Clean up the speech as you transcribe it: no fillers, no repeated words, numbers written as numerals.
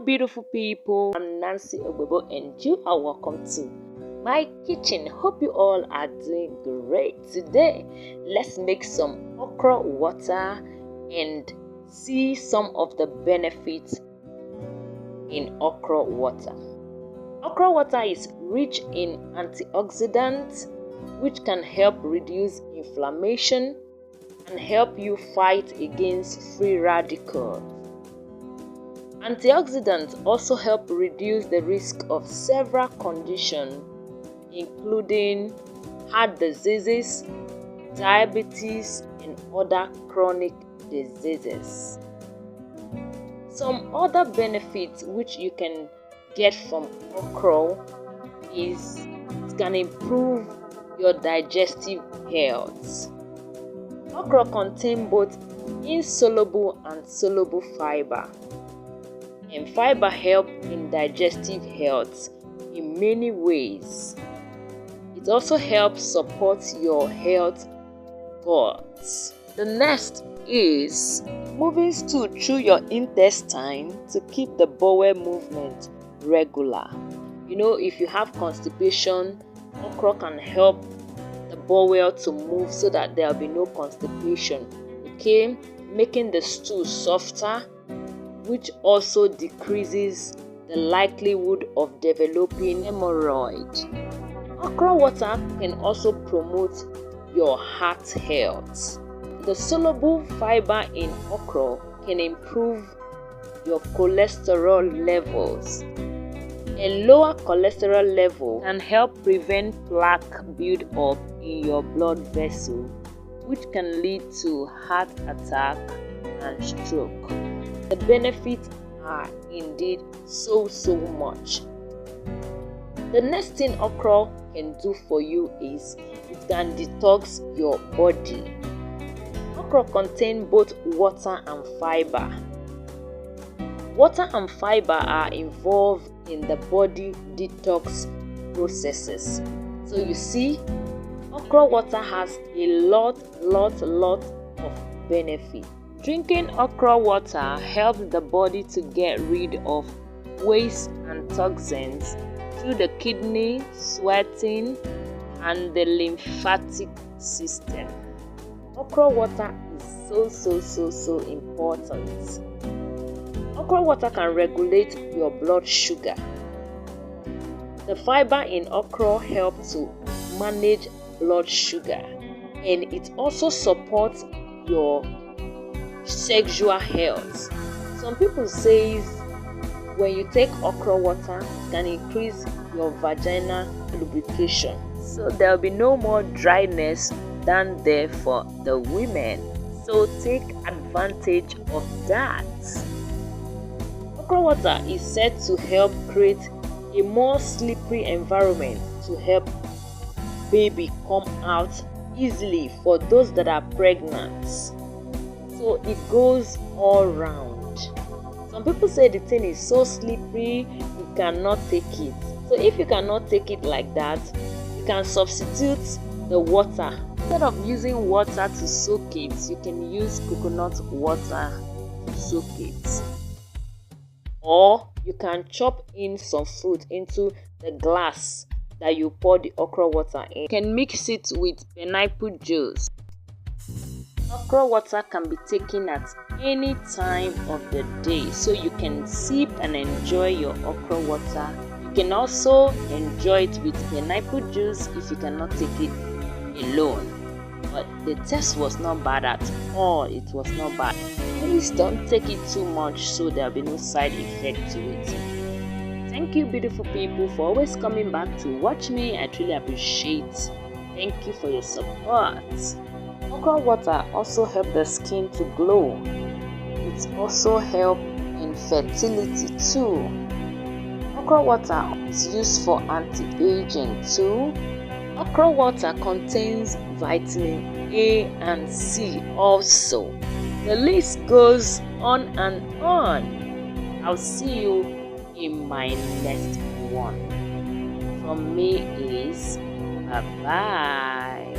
beautiful people, I'm Nancy Ogbebo and you are welcome to my kitchen. Hope you all are doing great. Today let's make some okra water and see some of the benefits in okra water. Okra water is rich in antioxidants which can help reduce inflammation and help you fight against free radicals. Antioxidants also help reduce the risk of several conditions including heart diseases, diabetes, and other chronic diseases. Some other benefits which you can get from okra is it can improve your digestive health. Okra contains both insoluble and soluble fiber, and fiber helps in digestive health in many ways. It also helps support your health goals. The next is moving stool through your intestine to keep the bowel movement regular. You know, if you have constipation, okra can help the bowel to move so that there will be no constipation, okay, making the stool softer, which also decreases the likelihood of developing hemorrhoid. Okra water can also promote your heart health. The soluble fiber in okra can improve your cholesterol levels. A lower cholesterol level can help prevent plaque build-up in your blood vessel, which can lead to heart attack and stroke. The benefits are indeed so much. The next thing okra can do for you is it can detox your body. Okra contains both water and fiber. Water and fiber are involved in the body detox processes. So you see, okra water has a lot of benefits. Drinking okra water helps the body to get rid of waste and toxins through the kidney, sweating, and the lymphatic system. Okra water is so important. Okra water can regulate your blood sugar. The fiber in okra helps to manage blood sugar, and it also supports your sexual health. Some people say when you take okra water, it can increase your vaginal lubrication, so there will be no more dryness down there for the women. So take advantage of that. Okra water is said to help create a more slippery environment to help baby come out easily for those that are pregnant. So it goes all round. Some people say the thing is so slippery you cannot take it. So if you cannot take it like that, you can substitute the water. Instead of using water to soak it, you can use coconut water to soak it. Or you can chop in some fruit into the glass that you pour the okra water in. You can mix it with pineapple juice. Okra water can be taken at any time of the day, so you can sip and enjoy your okra water. You can also enjoy it with pineapple juice if you cannot take it alone. But the taste was not bad at all. It was not bad. Please don't take it too much so there will be no side effect to it. Thank you, beautiful people, for always coming back to watch me. I truly appreciate. Thank you for your support. Okra water also helps the skin to glow. It also helps in fertility too. Okra water is used for anti-aging too. Okra water contains vitamin A and C also. The list goes on and on. I'll see you in my next one. From me is bye-bye.